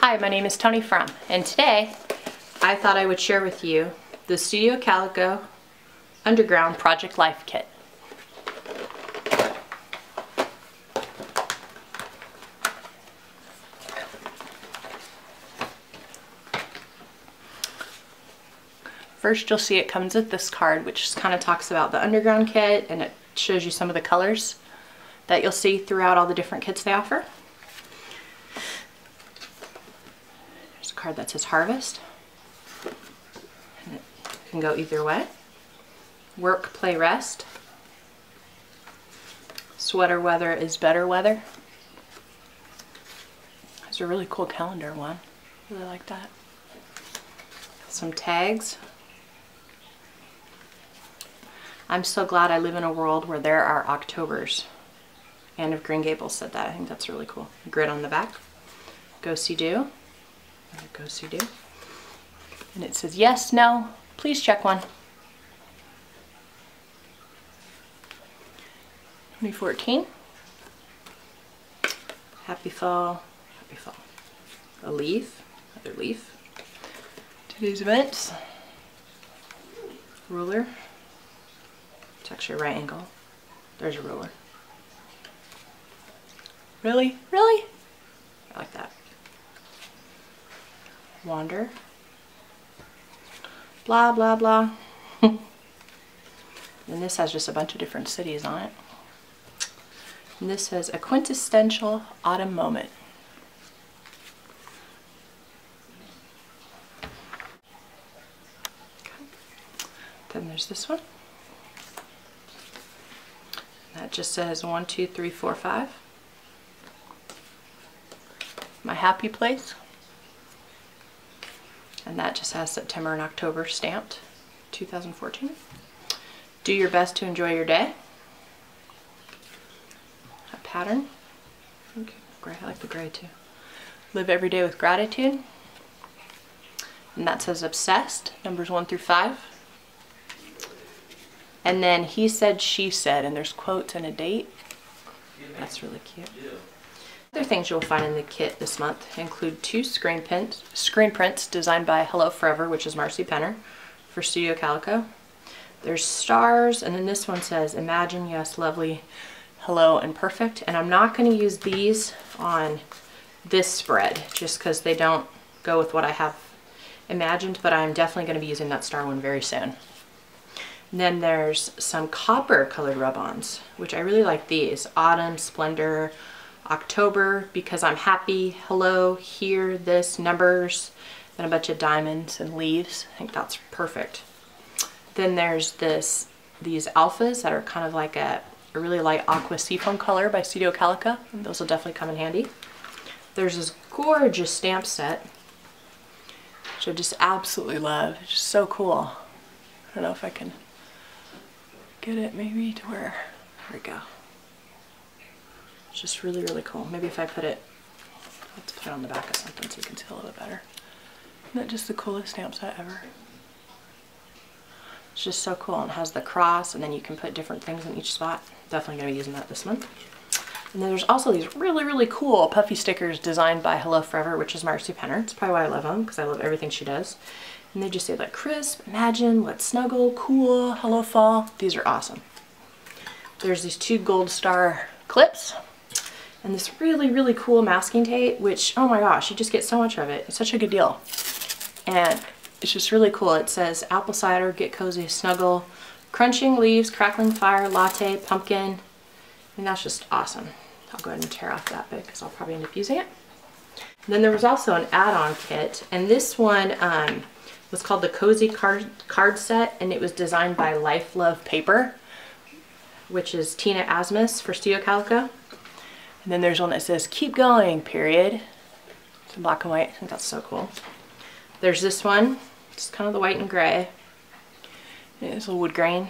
Hi, my name is Toni from, and today I thought I would share with you the Studio Calico Underground Project Life Kit. First, you'll see it comes with this card, which kind of talks about the Underground kit, and it shows you some of the colors that you'll see throughout all the different kits they offer. There's a card that says Harvest, and it can go either way. Work, play, rest. Sweater weather is better weather. There's a really cool calendar one. Really like that. Some tags. I'm so glad I live in a world where there are Octobers. Anne of Green Gables said that. I think that's really cool. Grid on the back. Go see do. Go see do. And it says yes, no, please check one. 2014. Happy fall. Happy fall. A leaf. Another leaf. Today's events. Ruler. It's actually a right angle. There's a ruler. Really? Really? I like that. Wander. Blah, blah, blah. And this has just a bunch of different cities on it. And this says a quintessential autumn moment. Okay. Then there's this one. That just says 1, 2, 3, 4, 5. My happy place. And that just has September and October stamped. 2014. Do your best to enjoy your day. A pattern. Okay, gray. I like the gray too. Live every day with gratitude. And that says obsessed. Numbers 1 through 5. And then he said, she said, and there's quotes and a date. That's really cute. Other things you'll find in the kit this month include 2 screen prints designed by Hello Forever, which is Marcy Penner, for Studio Calico. There's stars, and then this one says, imagine, yes, lovely, hello, and perfect. And I'm not going to use these on this spread, just because they don't go with what I have imagined, but I'm definitely going to be using that star one very soon. And then there's some copper colored rub-ons, which I really like these. Autumn, Splendor, October, because I'm happy, hello, here, this, numbers, then a bunch of diamonds and leaves. I think that's perfect. Then there's these alphas that are kind of like a really light aqua seafoam color by Studio Calico. And those will definitely come in handy. There's this gorgeous stamp set, which I just absolutely love. It's just so cool. I don't know if I can get it maybe to where, there we go. It's just really, really cool. Maybe if I put it, let's put it on the back of something so you can see a little bit better. Isn't that just the coolest stamp set ever? It's just so cool. And it has the cross, and then you can put different things in each spot. Definitely going to be using that this month. And then there's also these really, really cool puffy stickers designed by Hello Forever, which is Marcy Penner. It's probably why I love them, because I love everything she does. And they just say like crisp, imagine, let's snuggle, cool, hello fall. These are awesome. There's these 2 gold star clips and this really, really cool masking tape, which, oh my gosh, you just get so much of it. It's such a good deal. And it's just really cool. It says apple cider, get cozy, snuggle, crunching leaves, crackling fire, latte, pumpkin. And that's just awesome. I'll go ahead and tear off that bit because I'll probably end up using it. And then there was also an add-on kit, and this one was called the Cozy Card Set, and it was designed by Life Love Paper, which is Tina Asmus for Studio Calico. And then there's one that says keep going, period. It's in black and white. I think that's so cool. There's this one. It's kind of the white and gray. It's a wood grain.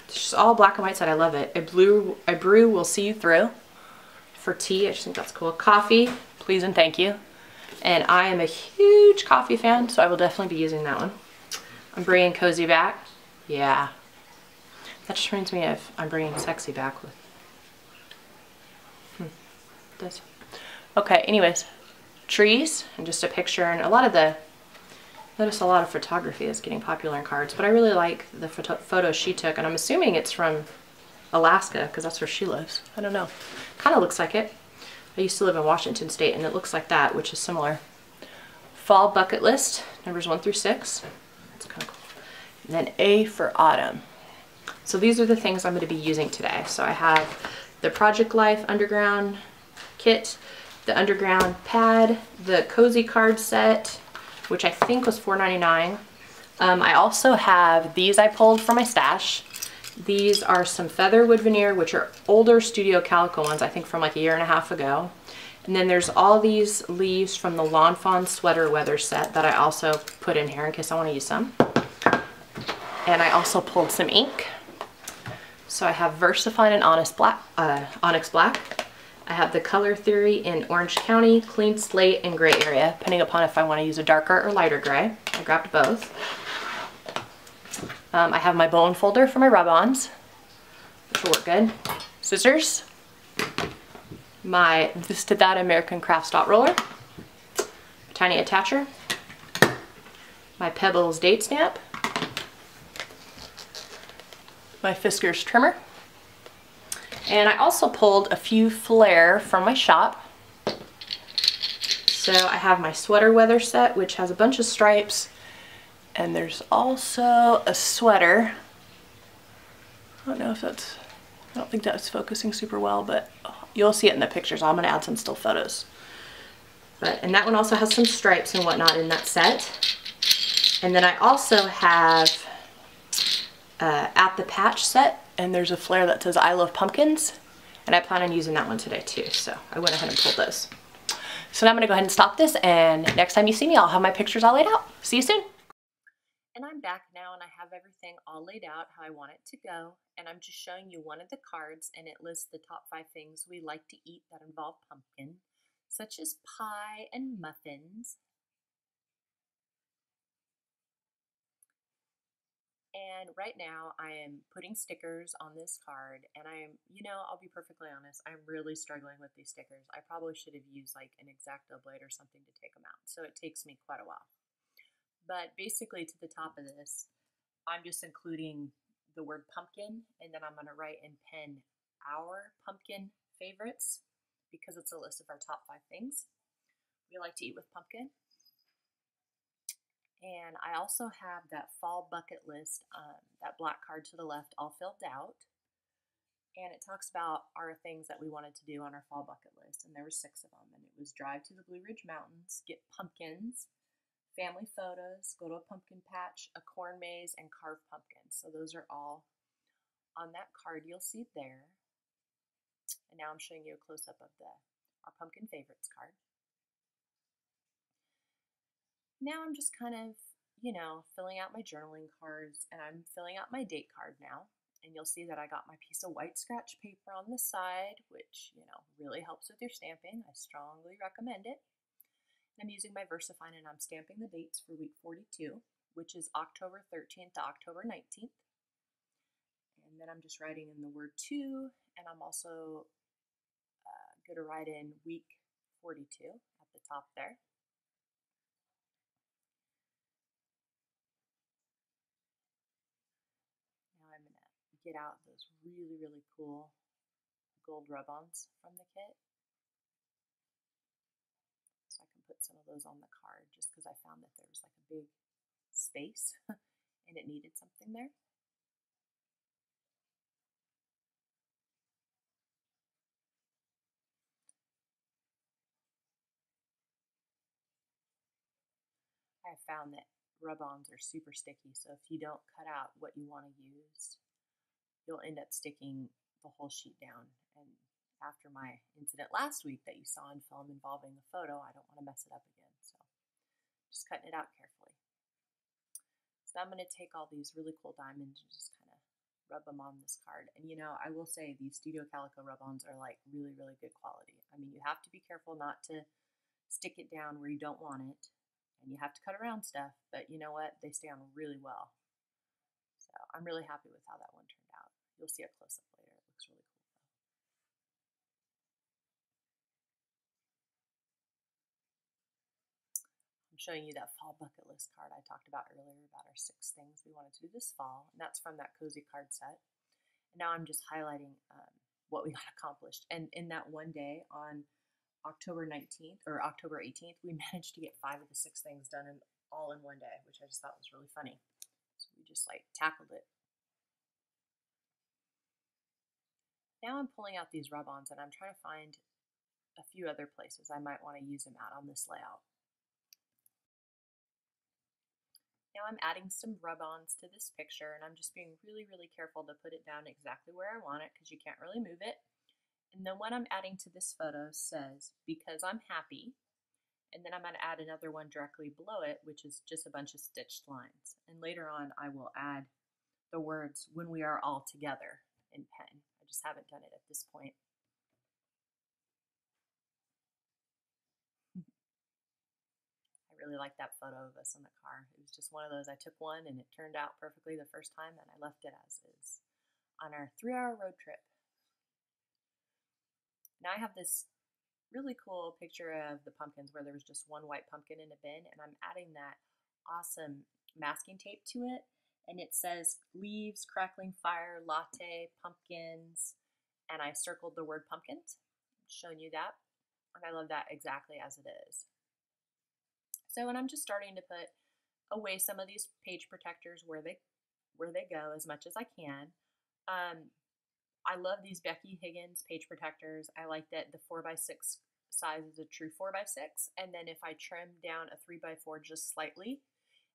It's just all black and white side. I love it. A brew will see you through. For tea, I just think that's cool. Coffee, please and thank you. And I am a huge coffee fan, so I will definitely be using that one. I'm bringing cozy back. Yeah. That just reminds me of I'm bringing sexy back with this. Okay, anyways, trees and just a picture, and a lot of the, notice a lot of photography is getting popular in cards, but I really like the photo she took, and I'm assuming it's from Alaska because that's where she lives. I don't know. Kind of looks like it. I used to live in Washington State and it looks like that, which is similar. Fall bucket list, numbers 1 through 6. That's kind of cool. And then A for autumn. So these are the things I'm going to be using today. So I have the Project Life Underground kit, the Underground pad, the Cozy card set, which I think was $4.99. I also have these I pulled from my stash. These are some feather wood veneer, which are older Studio Calico ones, I think from like a year and a half ago. And then there's all these leaves from the Lawn Fawn sweater weather set that I also put in here in case I want to use some. And I also pulled some ink. So I have VersaFine and Onyx Black. I have the Color Theory in Orange County, Clean Slate, and Gray Area, depending upon if I want to use a darker or lighter gray. I grabbed both. I have my bone folder for my rub-ons, which will work good. Scissors. My This to That American Crafts dot roller. Tiny attacher. My Pebbles date stamp. My Fiskars trimmer. And I also pulled a few flair from my shop. So I have my sweater weather set, which has a bunch of stripes. And there's also a sweater. I don't know if that's, I don't think that's focusing super well, but you'll see it in the pictures. I'm gonna add some still photos. And that one also has some stripes and whatnot in that set. And then I also have At the Patch set, and there's a flare that says I love pumpkins, and I plan on using that one today too, so I went ahead and pulled those. So now I'm gonna go ahead and stop this, and next time you see me, I'll have my pictures all laid out. See you soon. And I'm back now, and I have everything all laid out how I want it to go, and I'm just showing you one of the cards, and it lists the top 5 things we like to eat that involve pumpkin, such as pie and muffins. And right now I am putting stickers on this card, and I'll be perfectly honest, I'm really struggling with these stickers. I probably should have used like an X-Acto blade or something to take them out, so it takes me quite a while. But basically to the top of this, I'm just including the word pumpkin, and then I'm going to write in pen our pumpkin favorites, because it's a list of our top 5 things we like to eat with pumpkin. And I also have that fall bucket list, that black card to the left, all filled out. And it talks about our things that we wanted to do on our fall bucket list. And there were 6 of them. And it was drive to the Blue Ridge Mountains, get pumpkins, family photos, go to a pumpkin patch, a corn maze, and carve pumpkins. So those are all on that card you'll see there. And now I'm showing you a close-up of our pumpkin favorites card. Now I'm just kind of, filling out my journaling cards, and I'm filling out my date card now. And you'll see that I got my piece of white scratch paper on the side, which, really helps with your stamping. I strongly recommend it. I'm using my VersaFine, and I'm stamping the dates for week 42, which is October 13th to October 19th. And then I'm just writing in the word to, and I'm also going to write in week 42 at the top there. Get out those really, really cool gold rub-ons from the kit. So I can put some of those on the card just because I found that there was like a big space and it needed something there. I have found that rub-ons are super sticky, so if you don't cut out what you want to use, you'll end up sticking the whole sheet down. And after my incident last week that you saw in film involving the photo, I don't want to mess it up again. So just cutting it out carefully. So I'm going to take all these really cool diamonds and just kind of rub them on this card. And I will say these Studio Calico rub-ons are like really, really good quality. I mean, you have to be careful not to stick it down where you don't want it. And you have to cut around stuff, but you know what? They stay on really well. So I'm really happy with how that one turned out. You'll see a close-up later. It looks really cool. I'm showing you that fall bucket list card I talked about earlier about our 6 things we wanted to do this fall, and that's from that cozy card set. And now I'm just highlighting what we got accomplished. And in that one day on October 19th or October 18th, we managed to get 5 of the 6 things done all in one day, which I just thought was really funny. So we just like tackled it. Now I'm pulling out these rub-ons and I'm trying to find a few other places I might want to use them at on this layout. Now I'm adding some rub-ons to this picture, and I'm just being really, really careful to put it down exactly where I want it because you can't really move it. And then what I'm adding to this photo says, "Because I'm happy." And then I'm going to add another one directly below it, which is just a bunch of stitched lines. And later on, I will add the words, "When we are all together," in pen. I just haven't done it at this point. I really like that photo of us in the car. It was just one of those, I took one and it turned out perfectly the first time and I left it as is on our 3-hour road trip. Now I have this really cool picture of the pumpkins where there was just one white pumpkin in a bin, and I'm adding that awesome masking tape to it. And it says leaves, crackling fire, latte, pumpkins, and I circled the word pumpkins. I'm showing you that. And I love that exactly as it is. So, and I'm just starting to put away some of these page protectors where they go as much as I can. I love these Becky Higgins page protectors. I like that the 4x6 size is a true 4x6, and then if I trim down a 3x4 just slightly,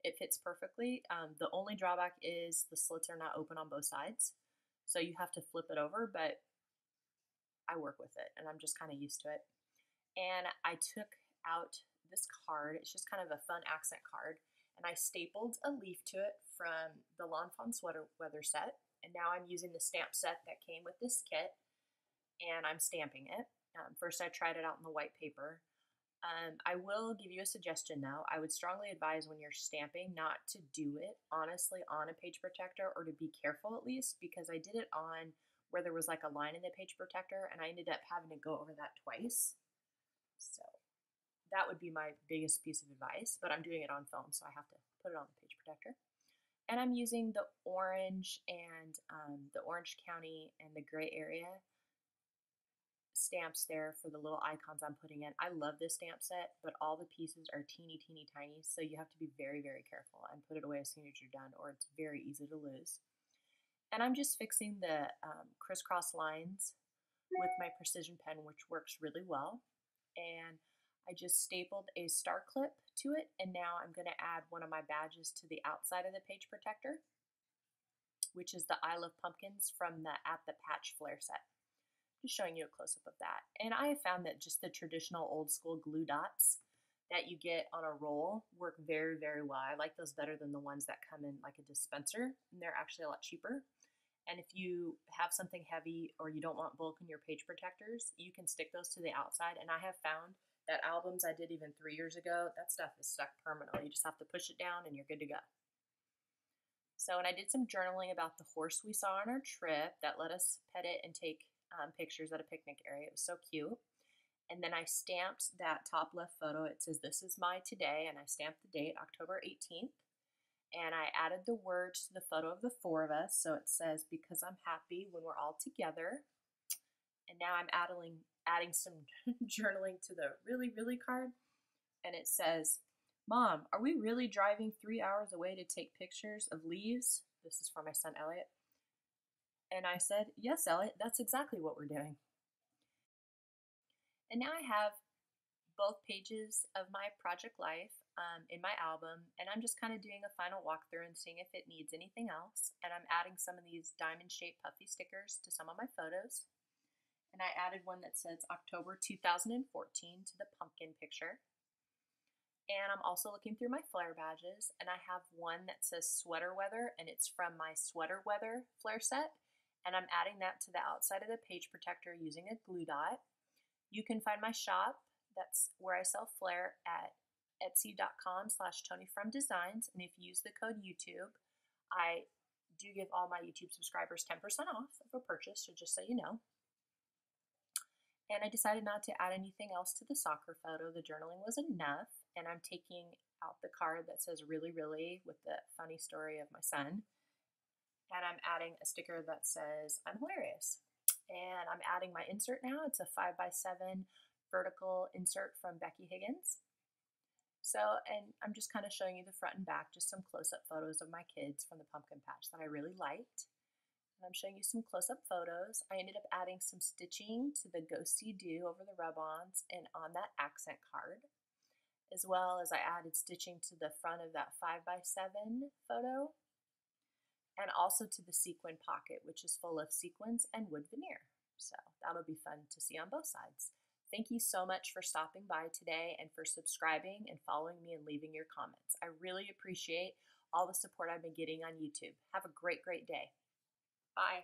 it fits perfectly. The only drawback is the slits are not open on both sides, so you have to flip it over, but I work with it, and I'm just kind of used to it. And I took out this card. It's just kind of a fun accent card, and I stapled a leaf to it from the Lawn Fawn Sweater Weather set, and now I'm using the stamp set that came with this kit, and I'm stamping it. First I tried it out in the white paper. I will give you a suggestion though. I would strongly advise when you're stamping not to do it honestly on a page protector, or to be careful at least, because I did it on where there was like a line in the page protector and I ended up having to go over that twice. So that would be my biggest piece of advice, but I'm doing it on film, so I have to put it on the page protector. And I'm using the orange and the Orange County and the gray area stamps there for the little icons I'm putting in. I love this stamp set, but all the pieces are teeny, teeny, tiny, so you have to be very, very careful and put it away as soon as you're done, or it's very easy to lose. And I'm just fixing the crisscross lines with my precision pen, which works really well. And I just stapled a star clip to it, and now I'm going to add one of my badges to the outside of the page protector, which is the I Love Pumpkins from the At the Patch Flare set. Just showing you a close-up of that. And I have found that just the traditional old school glue dots that you get on a roll work very, very well. I like those better than the ones that come in like a dispenser, and they're actually a lot cheaper. And if you have something heavy or you don't want bulk in your page protectors, you can stick those to the outside. And I have found that albums I did even 3 years ago, that stuff is stuck permanently. You just have to push it down and you're good to go. So, and I did some journaling about the horse we saw on our trip that let us pet it and take pictures at a picnic area. It was so cute. And then I stamped that top left photo. It says, "This is my today," and I stamped the date, October 18th. And I added the words to the photo of the 4 of us. So it says, "Because I'm happy when we're all together." And now I'm adding some journaling to the really, really card. And it says, "Mom, are we really driving 3 hours away to take pictures of leaves?" This is for my son, Elliot. And I said, "Yes, Elliot, that's exactly what we're doing." And now I have both pages of my project life in my album, and I'm just kind of doing a final walkthrough and seeing if it needs anything else. And I'm adding some of these diamond-shaped puffy stickers to some of my photos. And I added one that says October 2014 to the pumpkin picture. And I'm also looking through my flare badges, and I have one that says Sweater Weather, and it's from my Sweater Weather flare set. And I'm adding that to the outside of the page protector using a glue dot. You can find my shop, that's where I sell flare, at etsy.com/ToniFromDesigns. And if you use the code YouTube, I do give all my YouTube subscribers 10% off of a purchase, so just so you know. And I decided not to add anything else to the soccer photo. The journaling was enough. And I'm taking out the card that says really, really with the funny story of my son. And I'm adding a sticker that says I'm hilarious. And I'm adding my insert now. It's a 5x7 vertical insert from Becky Higgins. So, and I'm just kind of showing you the front and back, just some close-up photos of my kids from the pumpkin patch that I really liked. And I'm showing you some close-up photos. I ended up adding some stitching to the Go See Do over the rub-ons and on that accent card, as well as I added stitching to the front of that 5x7 photo, and also to the sequin pocket, which is full of sequins and wood veneer. So that'll be fun to see on both sides. Thank you so much for stopping by today and for subscribing and following me and leaving your comments. I really appreciate all the support I've been getting on YouTube. Have a great, great day. Bye.